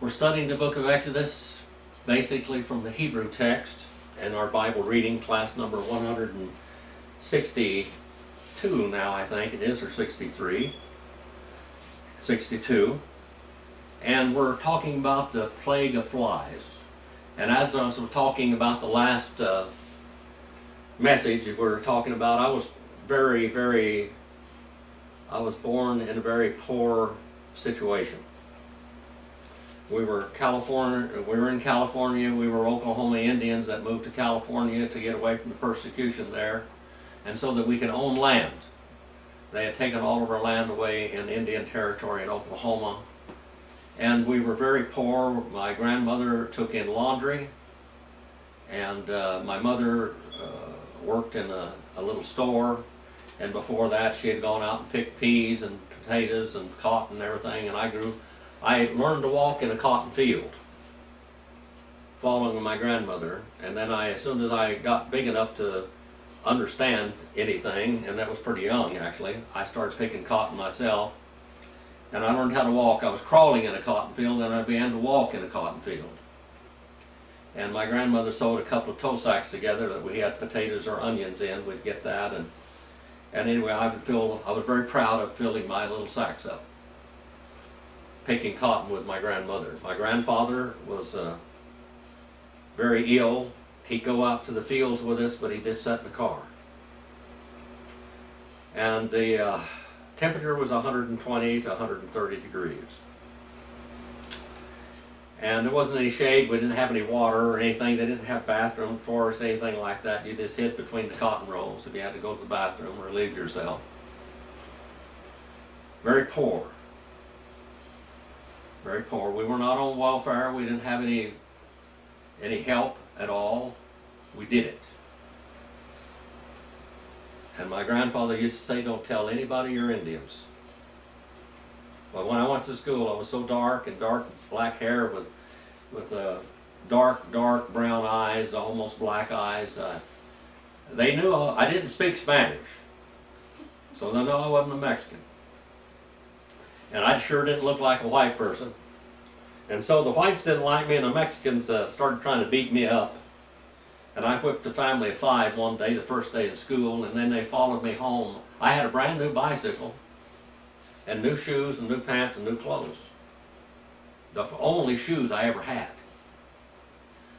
We're studying the book of Exodus, basically from the Hebrew text, and our Bible reading, class number 162 now, I think it is, or 63, 62. And we're talking about the plague of flies. And as I was talking about the last message, we were talking about I was born in a very poor situation. We were in California. We were Oklahoma Indians that moved to California to get away from the persecution there, and so that we could own land. They had taken all of our land away in Indian Territory in Oklahoma, and we were very poor. My grandmother took in laundry, and my mother worked in a little store, and before that she had gone out and picked peas and potatoes and cotton and everything, and I learned to walk in a cotton field, following my grandmother. And then as soon as I got big enough to understand anything, and that was pretty young actually, I started picking cotton myself, and I learned how to walk. I was crawling in a cotton field, and I began to walk in a cotton field. And my grandmother sewed a couple of toe sacks together that we had potatoes or onions in. We'd get that, and anyway, I was very proud of filling my little sacks up, picking cotton with my grandmother. My grandfather was very ill. He'd go out to the fields with us, but he just sat in the car. And the temperature was 120 to 130 degrees. And there wasn't any shade. We didn't have any water or anything. They didn't have bathrooms for us, anything like that. You just hid between the cotton rolls if you had to go to the bathroom or relieve yourself. Very poor. Very poor. We were not on welfare. We didn't have any help at all. We did it. And my grandfather used to say, "Don't tell anybody you're Indians." But when I went to school, I was so dark black hair with dark brown eyes, almost black eyes. They knew I didn't speak Spanish, so they knew I wasn't a Mexican. And I sure didn't look like a white person. And so the whites didn't like me, and the Mexicans started trying to beat me up. And I whipped a family of 5 one day, the first day of school, and then they followed me home. I had a brand new bicycle, and new shoes, and new pants, and new clothes. The only shoes I ever had.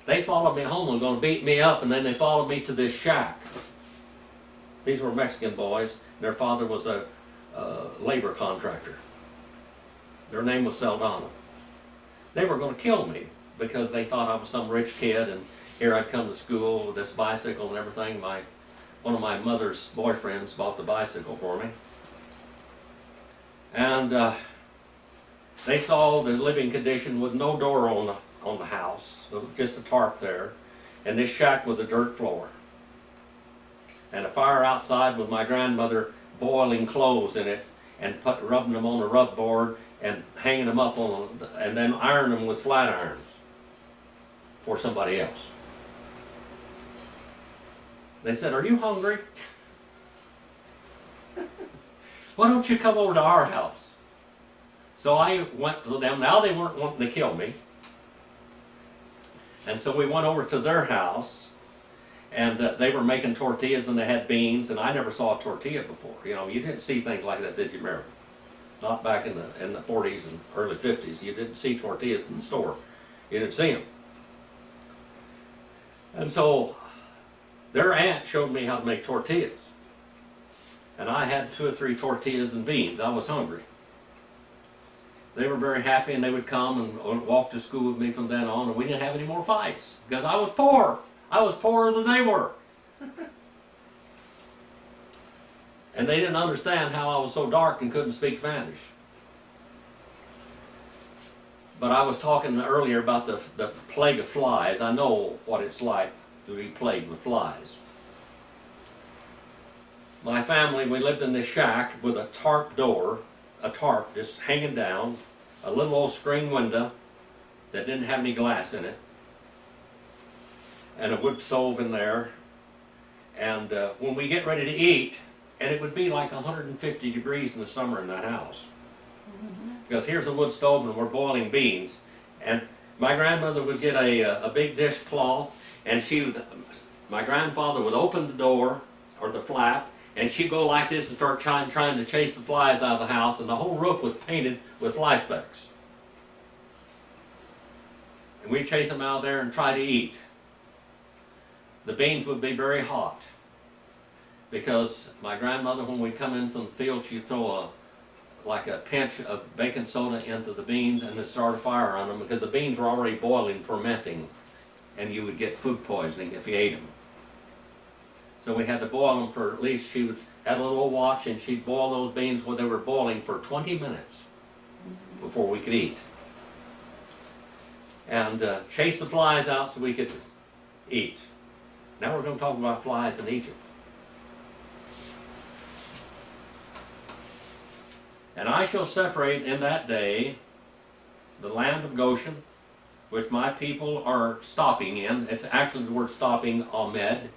They followed me home and were going to beat me up, and then they followed me to this shack. These were Mexican boys. Their father was a labor contractor. Their name was Saldana. They were going to kill me because they thought I was some rich kid, and here I'd come to school with this bicycle and everything. One of my mother's boyfriends bought the bicycle for me. And they saw the living condition with no door on the house. There was just a tarp there, and this shack with a dirt floor. And a fire outside with my grandmother boiling clothes in it and rubbing them on a rub board and hanging them up and then ironing them with flat irons for somebody else. They said, "Are you hungry? Why don't you come over to our house?" So I went to them. Now they weren't wanting to kill me. And so we went over to their house, and they were making tortillas, and they had beans, and I never saw a tortilla before. You know, you didn't see things like that, did you, Mary? Not back in the 40s and early 50s. You didn't see tortillas in the store. You didn't see them. And so their aunt showed me how to make tortillas. And I had 2 or 3 tortillas and beans. I was hungry. They were very happy, and they would come and walk to school with me from then on, and we didn't have any more fights because I was poor. I was poorer than they were. And they didn't understand how I was so dark and couldn't speak Spanish. But I was talking earlier about the plague of flies. I know what it's like to be plagued with flies. My family, we lived in this shack with a tarp door, a tarp just hanging down, a little old screen window that didn't have any glass in it, and a wood stove in there. And when we get ready to eat, and it would be like 150 degrees in the summer in that house. Because here's a wood stove and we're boiling beans, And my grandmother would get a big dishcloth, and my grandfather would open the door, or the flap, and she'd go like this and start trying to chase the flies out of the house, and the whole roof was painted with fly specks. And we'd chase them out there and try to eat. The beans would be very hot, because my grandmother, when we'd come in from the field, she'd throw like a pinch of baking soda into the beans and then start a fire on them, because the beans were already boiling, fermenting, and you would get food poisoning if you ate them. So we had to boil them for at least, she had a little watch, and she'd boil those beans when they were boiling for 20 minutes before we could eat. And chase the flies out so we could eat. Now we're going to talk about flies in Egypt. And I shall separate in that day the land of Goshen, which my people are stopping in. It's actually the word stopping, Ahmed,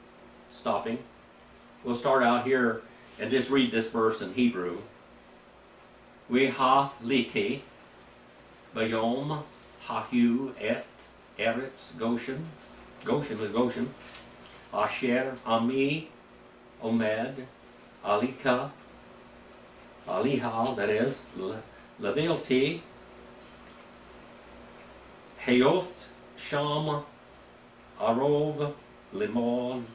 stopping. We'll start out here and just read this verse in Hebrew. Wehath liti, bayom hahu et eretz Goshen. Goshen is Goshen. Asher ami omed alika alihal, that is, levilti heyoth sham arov limon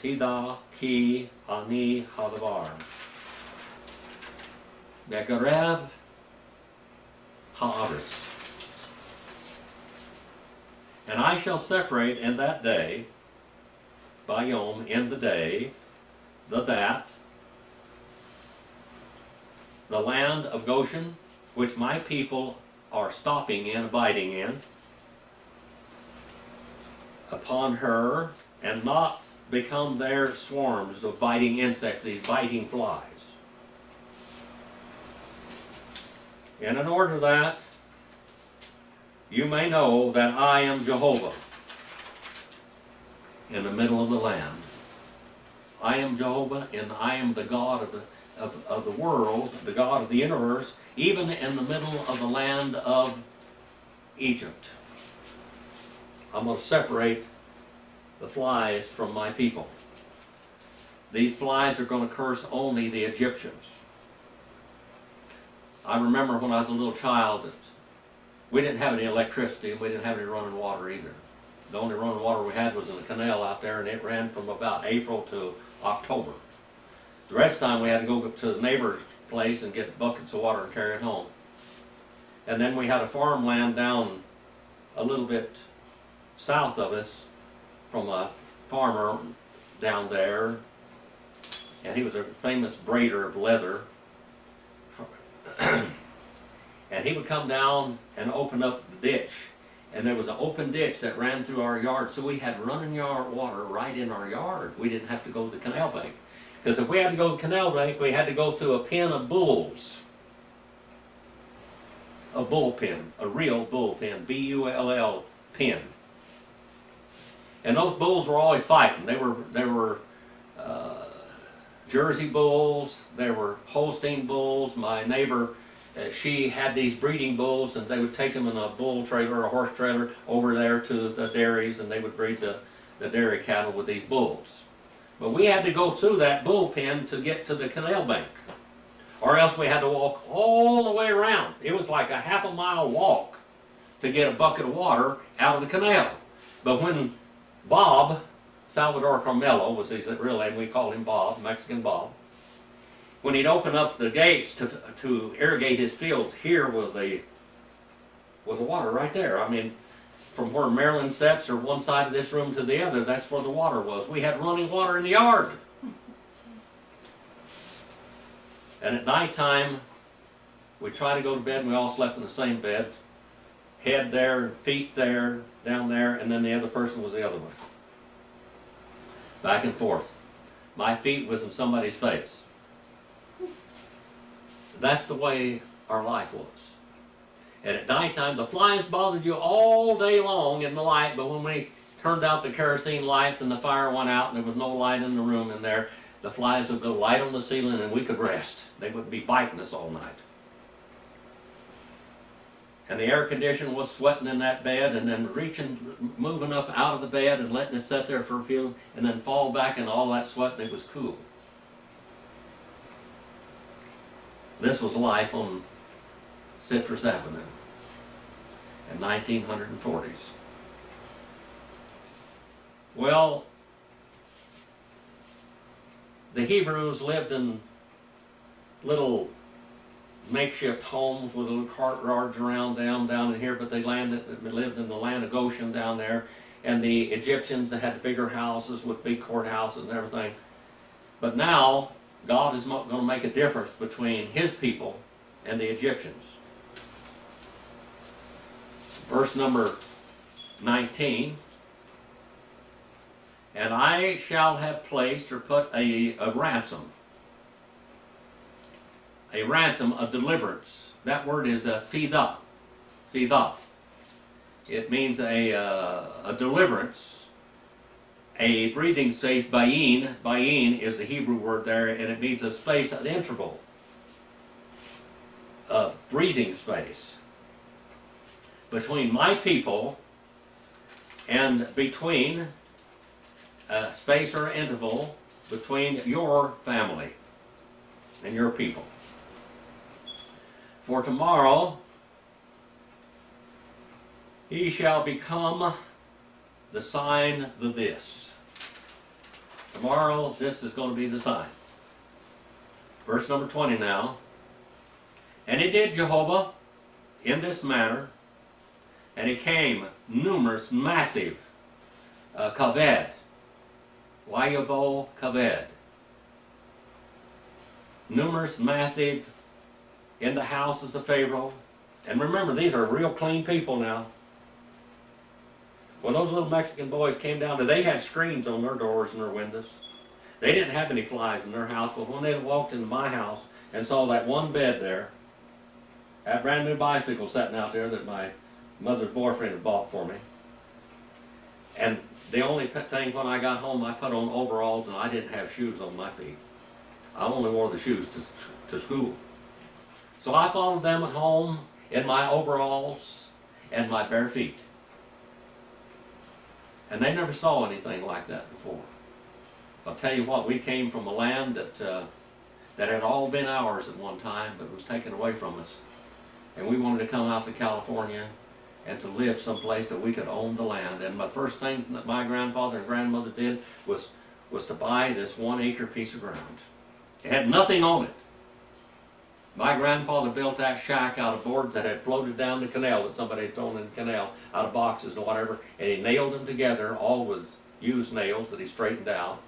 tida ki ani hadavar begarev haaretz. And I shall separate in that day, bayom, in the day, the land of Goshen, which my people are stopping in, abiding in, upon her, and not become their swarms of biting insects, these biting flies. And in order that you may know that I am Jehovah in the middle of the land. I am Jehovah, and I am the God of the world, the God of the universe, even in the middle of the land of Egypt. I'm going to separate the flies from my people. These flies are going to curse only the Egyptians. I remember when I was a little child that we didn't have any electricity, and we didn't have any running water either. The only running water we had was in the canal out there, and it ran from about April to October. The rest of the time we had to go to the neighbor's place and get buckets of water and carry it home. And then we had a farmland down a little bit south of us from a farmer down there, and he was a famous braider of leather. And he would come down and open up the ditch, and there was an open ditch that ran through our yard, so we had running yard water right in our yard. We didn't have to go to the canal bank, because if we had to go to the canal bank, we had to go through a pen of bulls. A bull pen, a real bull pen, B-U-L-L pen. And those bulls were always fighting. They were Jersey bulls, they were Holstein bulls. My neighbor, she had these breeding bulls, and they would take them in a bull trailer, a horse trailer, over there to the dairies, and they would breed the dairy cattle with these bulls. But we had to go through that bull pen to get to the canal bank, or else we had to walk all the way around. It was like a half a mile walk to get a bucket of water out of the canal. But when Bob, Salvador Carmelo was his real name, we called him Bob, Mexican Bob, when he'd open up the gates to irrigate his fields, here was the water right there. I mean, from where Marilyn sits, or one side of this room to the other, that's where the water was. We had running water in the yard. And at nighttime, we'd try to go to bed, and we all slept in the same bed. Head there, feet there, down there, and then the other person was the other way. Back and forth. My feet was in somebody's face. That's the way our life was. And at nighttime, the flies bothered you all day long in the light, but when we turned out the kerosene lights and the fire went out and there was no light in the room in there, the flies would go light on the ceiling and we could rest. They wouldn't be biting us all night. And the air conditioner was sweating in that bed, and then moving up out of the bed and letting it sit there for a few, and then fall back in all that sweat, and it was cool. This was life on Citrus Avenue in 1940s. Well, the Hebrews lived in little makeshift homes with little courtyards around them down in here, but they lived in the land of Goshen down there. And the Egyptians, they had bigger houses with big courthouses and everything. But now, God is going to make a difference between His people and the Egyptians. Verse number 19. And I shall have placed or put a ransom. A ransom of deliverance. That word is a fidah. Fidah. It means a deliverance. A breathing space, bayin. Bayin is the Hebrew word there, and it means a space, an interval. A breathing space. Between my people and between a space or interval between your family and your people. For tomorrow he shall become the sign of this. Tomorrow this is going to be the sign. Verse number 20 now. And he did Jehovah in this manner, and it came numerous, massive, kaved. Wayavo kaved. Numerous, massive, in the houses of Pharaoh. And remember, these are real clean people now. When those little Mexican boys came down, they had screens on their doors and their windows. They didn't have any flies in their house, but when they walked into my house and saw that one bed there, that brand new bicycle sitting out there that my mother's boyfriend had bought for me, and the only thing when I got home, I put on overalls and I didn't have shoes on my feet. I only wore the shoes to school. So I followed them at home in my overalls and my bare feet. And they never saw anything like that before. I'll tell you what, we came from a land that had all been ours at one time, but was taken away from us. And we wanted to come out to California and to live someplace that we could own the land. And my first thing that my grandfather and grandmother did was to buy this 1 acre piece of ground. It had nothing on it. My grandfather built that shack out of boards that had floated down the canal that somebody had thrown in the canal, out of boxes or whatever, and he nailed them together, all with used nails that he straightened out,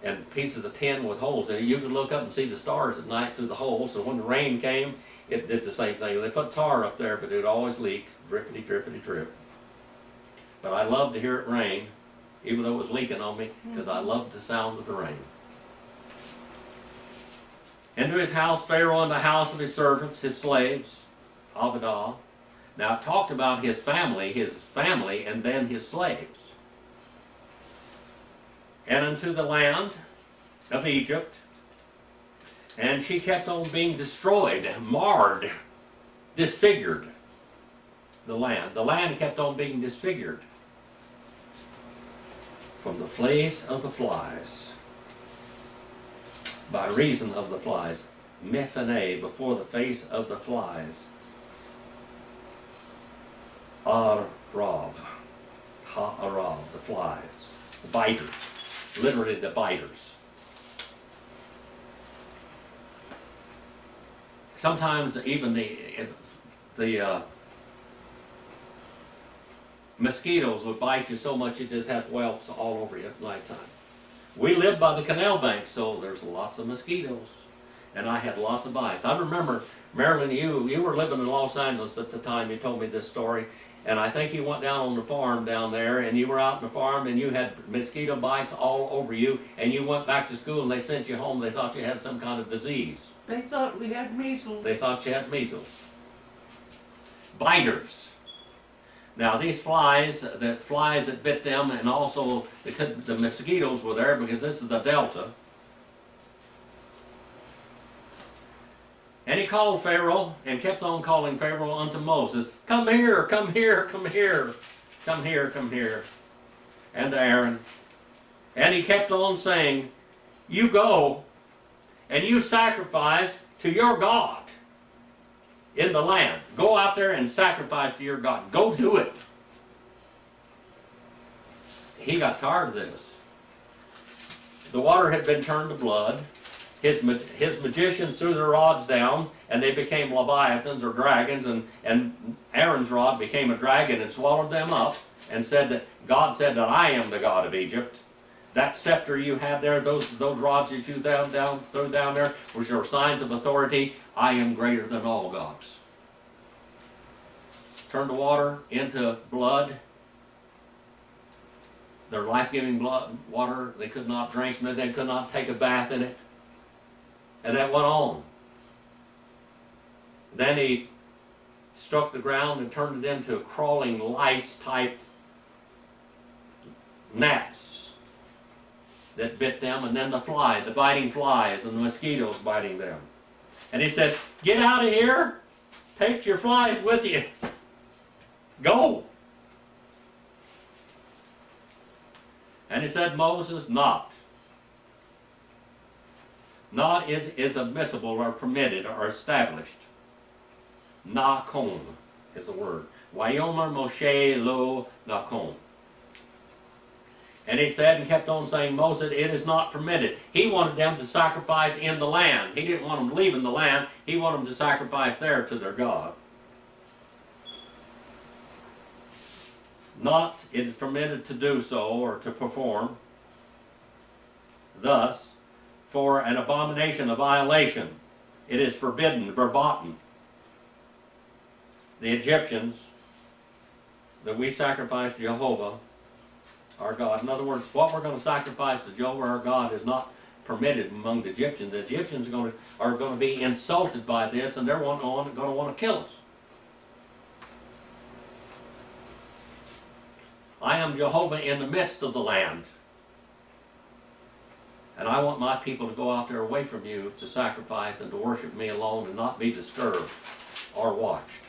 and pieces of tin with holes in it. You could look up and see the stars at night through the holes, and when the rain came, it did the same thing. They put tar up there, but it would always leak, drippity, drippity, drip. But I loved to hear it rain, even though it was leaking on me, because I loved the sound of the rain. Into his house, Pharaoh, and the house of his servants, his slaves, Abadah. Now it talked about his family, and then his slaves. And unto the land of Egypt. And she kept on being destroyed, marred, disfigured. The land kept on being disfigured from the face of the flies. By reason of the flies, Methane, before the face of the flies. Arav, ha'arav, the flies, the biters, literally the biters. Sometimes even the mosquitoes would bite you so much you just have whelps all over you at nighttime. We lived by the canal bank, so there's lots of mosquitoes, and I had lots of bites. I remember, Marilyn, you were living in Los Angeles at the time you told me this story, and I think you went down on the farm down there, and you were out in the farm, and you had mosquito bites all over you, and you went back to school, and they sent you home. They thought you had some kind of disease. They thought we had measles. They thought you had measles. Biters. Now these flies, the flies that bit them, and also the mosquitoes were there because this is the delta. And And he called Pharaoh and kept on calling Pharaoh unto Moses, come here, come here, come here, come here, come here, and to Aaron. And he kept on saying, you go and you sacrifice to your God in the land. Go out there and sacrifice to your God. Go do it. He got tired of this. The water had been turned to blood. His magicians threw their rods down, and they became leviathans or dragons, and Aaron's rod became a dragon and swallowed them up, and said that God said that I am the God of Egypt. That scepter you had there, those rods that you threw down there, which are signs of authority. I am greater than all gods. Turned the water into blood. Their life-giving water, they could not drink, they could not take a bath in it. And that went on. Then he struck the ground and turned it into crawling lice-type gnats that bit them, and then the biting flies, and the mosquitoes biting them. And he said, get out of here, take your flies with you, go. And he said, Moses, not is admissible or permitted or established. Nakom is the word. Wayomer Moshe lo nakom. And he said and kept on saying, Moses, it is not permitted. He wanted them to sacrifice in the land. He didn't want them leaving the land. He wanted them to sacrifice there to their God. Not is permitted to do so or to perform. Thus, for an abomination, a violation, it is forbidden, verboten. The Egyptians, that we sacrifice to Jehovah, our God. In other words, what we're going to sacrifice to Jehovah, our God, is not permitted among the Egyptians. The Egyptians are going to be insulted by this, and they're going to want to kill us. I am Jehovah in the midst of the land. And I want my people to go out there away from you to sacrifice and to worship me alone and not be disturbed or watched.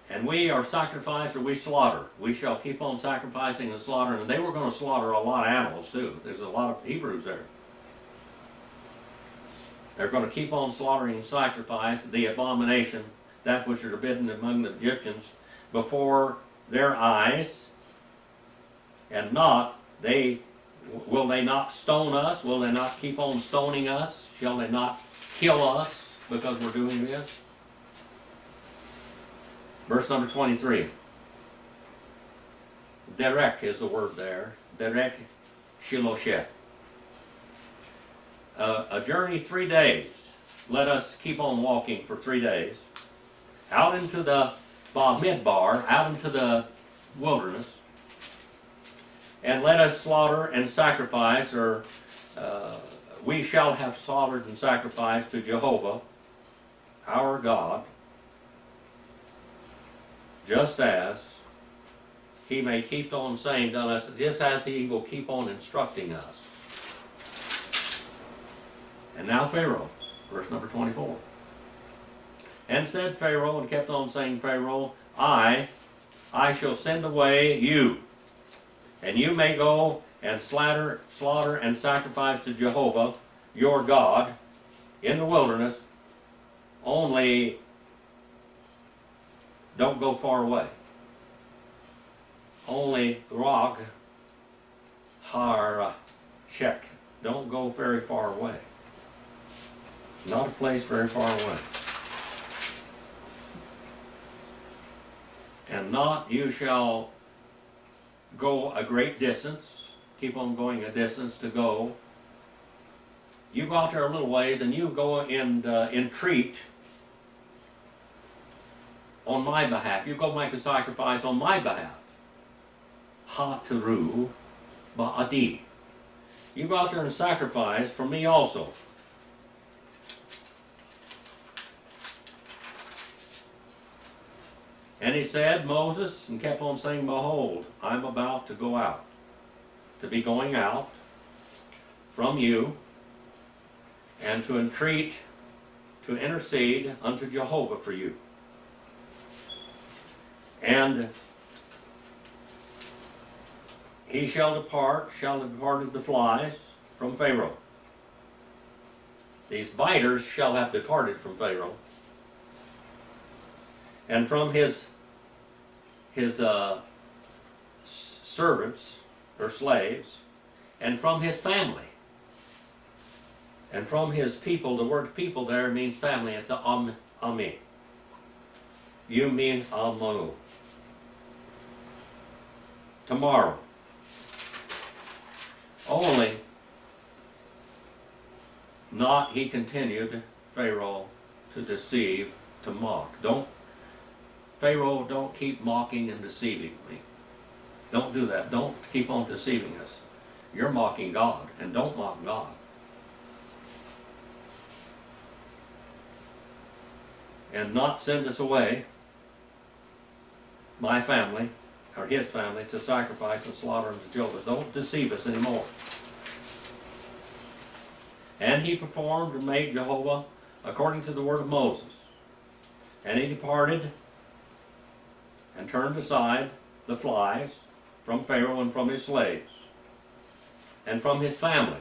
And we are sacrificed or we slaughter. We shall keep on sacrificing and slaughtering. And they were going to slaughter a lot of animals too. There's a lot of Hebrews there. They're going to keep on slaughtering and sacrifice the abomination, that which is forbidden among the Egyptians, before their eyes. And will they not stone us? Will they not keep on stoning us? Shall they not kill us because we're doing this? Verse number 23. Derek is the word there. Derek Shiloshet. A journey 3 days. Let us keep on walking for 3 days. Out into the Midbar, out into the wilderness. And let us slaughter and sacrifice, or we shall have slaughtered and sacrificed to Jehovah, our God, just as he may keep on saying to us, just as he will keep on instructing us. And now Pharaoh, verse number 24. And said Pharaoh, and kept on saying Pharaoh, I shall send away you, and you may go and slaughter and sacrifice to Jehovah, your God, in the wilderness, only don't go far away. Only Rog Har Check. Don't go very far away. Not a place very far away. And not you shall go a great distance. Keep on going a distance to go. You go out there a little ways and you go and entreat on my behalf. You go make a sacrifice on my behalf. Ha-teru ba'adi. You go out there and sacrifice for me also. And he said, Moses, and kept on saying, behold, I'm about to go out. To be going out from you, and to entreat, to intercede unto Jehovah for you. And he shall depart of the flies from Pharaoh. These biters shall have departed from Pharaoh, and from his servants or slaves, and from his family, and from his people. The word people there means family. It's ami. You mean amu. Tomorrow. Only not, he continued, Pharaoh, to deceive, to mock. Pharaoh, don't keep mocking and deceiving me. Don't do that. Don't keep on deceiving us. You're mocking God, and don't mock God. And not send us away, my family, or his family, to sacrifice and slaughter unto Jehovah. Don't deceive us anymore. And he performed and made Jehovah according to the word of Moses. And he departed and turned aside the flies from Pharaoh and from his slaves and from his family.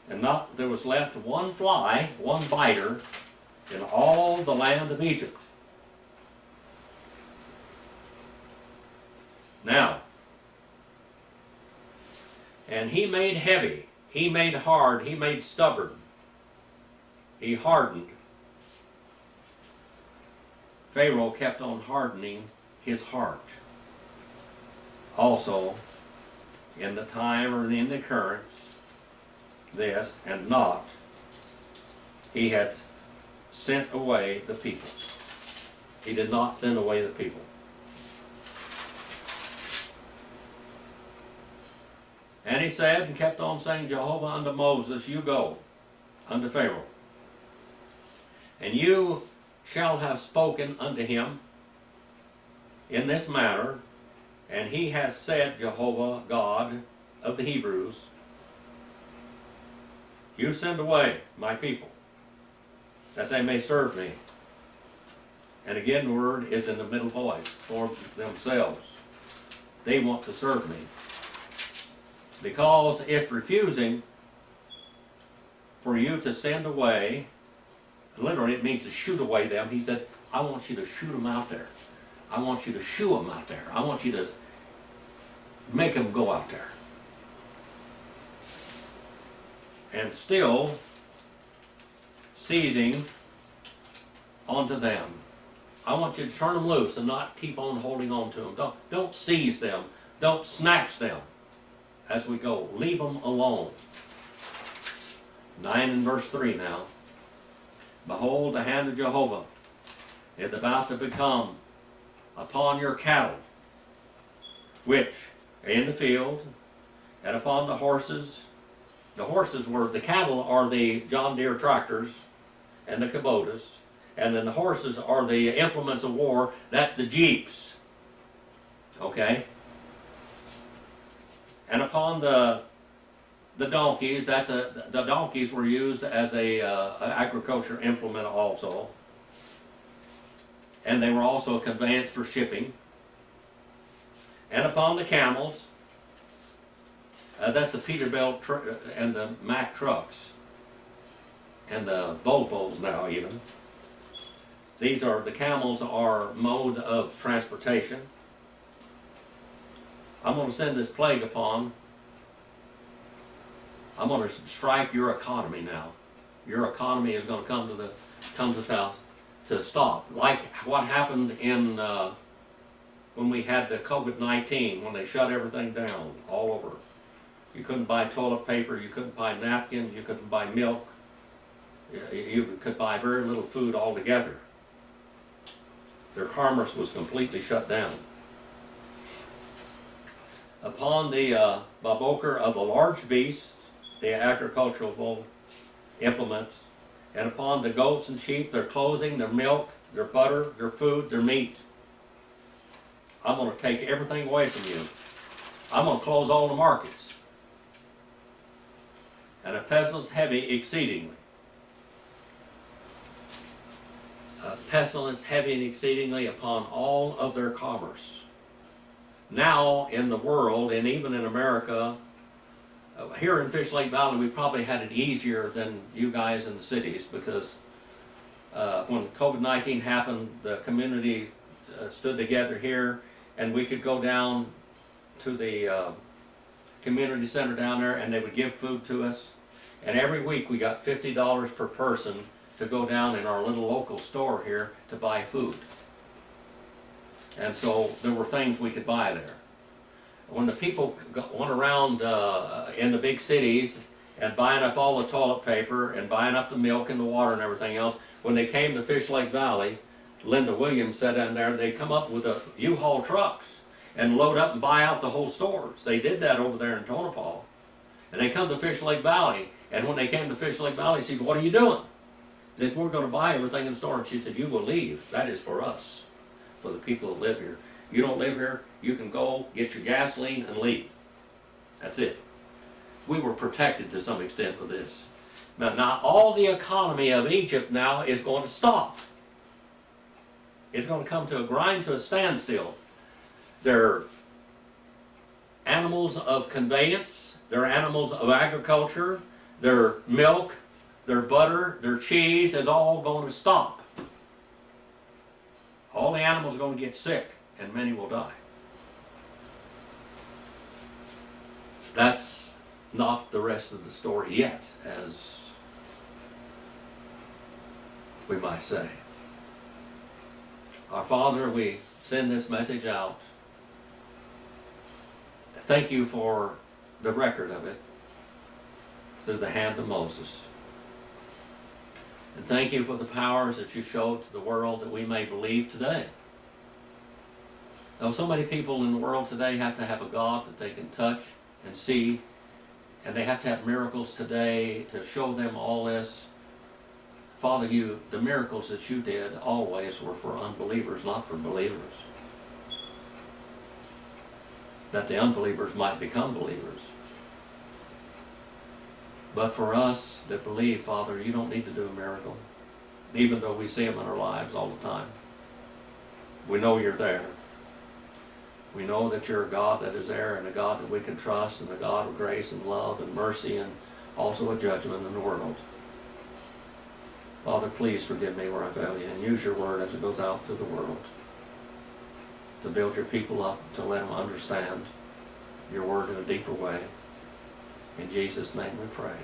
And not there was left one fly, one biter, in all the land of Egypt. Now, and he made heavy, he made hard, he made stubborn, he hardened. Pharaoh kept on hardening his heart. Also, in the time or in the occurrence, this and not, he had sent away the people. He did not send away the people. And he said, and kept on saying, Jehovah unto Moses, you go unto Pharaoh, and you shall have spoken unto him in this manner, and he has said, Jehovah God of the Hebrews, you send away my people, that they may serve me. And again, the word is in the middle voice for themselves. They want to serve me. Because if refusing for you to send away, literally it means to shoot away them, he said, I want you to shoot them out there. I want you to shoo them out there. I want you to make them go out there. And still seizing onto them. I want you to turn them loose and not keep on holding on to them. Don't seize them. Don't snatch them as we go. Leave them alone. 9 and verse 3 now. Behold, the hand of Jehovah is about to become upon your cattle, which are in the field, and upon the horses. The horses were, the cattle are the John Deere tractors and the Kubotas, and then the horses are the implements of war. That's the jeeps. Okay? And upon the donkeys, the donkeys were used as a agriculture implement also, and they were also a conveyance for shipping. And upon the camels, that's the Peterbilt and the Mack trucks, and the Volvos now even. These are, the camels are mode of transportation. I'm going to send this plague upon. I'm going to strike your economy now. Your economy is going to come to stop. Like what happened in when we had the COVID-19, when they shut everything down all over. You couldn't buy toilet paper, you couldn't buy napkins, you couldn't buy milk. You could buy very little food altogether. Their commerce was completely shut down. Upon the baboker of the large beasts, the agricultural implements, and upon the goats and sheep, their clothing, their milk, their butter, their food, their meat. I'm going to take everything away from you. I'm going to close all the markets. and a pestilence heavy exceedingly. A pestilence heavy and exceedingly upon all of their commerce. Now in the world, and even in America, here in Fish Lake Valley, we probably had it easier than you guys in the cities, because when COVID-19 happened, the community stood together here, and we could go down to the community center down there, and they would give food to us. And every week we got $50 per person to go down in our little local store here to buy food. And so there were things we could buy there. When the people went around in the big cities and buying up all the toilet paper and buying up the milk and the water and everything else, when they came to Fish Lake Valley, Linda Williams said in there, they come up with U-Haul trucks and load up and buy out the whole stores. They did that over there in Tonopah. And they come to Fish Lake Valley, and when they came to Fish Lake Valley, she said, "What are you doing?" They said, "We're going to buy everything in the store." And she said, "You will leave. That is for us, for the people that live here. You don't live here, you can go get your gasoline and leave. That's it." We were protected to some extent with this. Now all the economy of Egypt now is going to stop. It's going to come to a grind, to a standstill. Their animals of conveyance, their animals of agriculture, their milk, their butter, their cheese is all going to stop. All the animals are going to get sick, and many will die. That's not the rest of the story yet, as we might say. Our Father, we send this message out. Thank you for the record of it through the hand of Moses. And thank you for the powers that you showed to the world that we may believe today. Now, so many people in the world today have to have a God that they can touch and see, and they have to have miracles today to show them all this. Father, the miracles that you did always were for unbelievers, not for believers. That the unbelievers might become believers. But for us that believe, Father, you don't need to do a miracle, even though we see them in our lives all the time. We know you're there. We know that you're a God that is there, and a God that we can trust, and a God of grace and love and mercy, and also a judgment in the world. Father, please forgive me where I fail you, and use your word as it goes out to the world to build your people up, to let them understand your word in a deeper way. In Jesus' name we pray.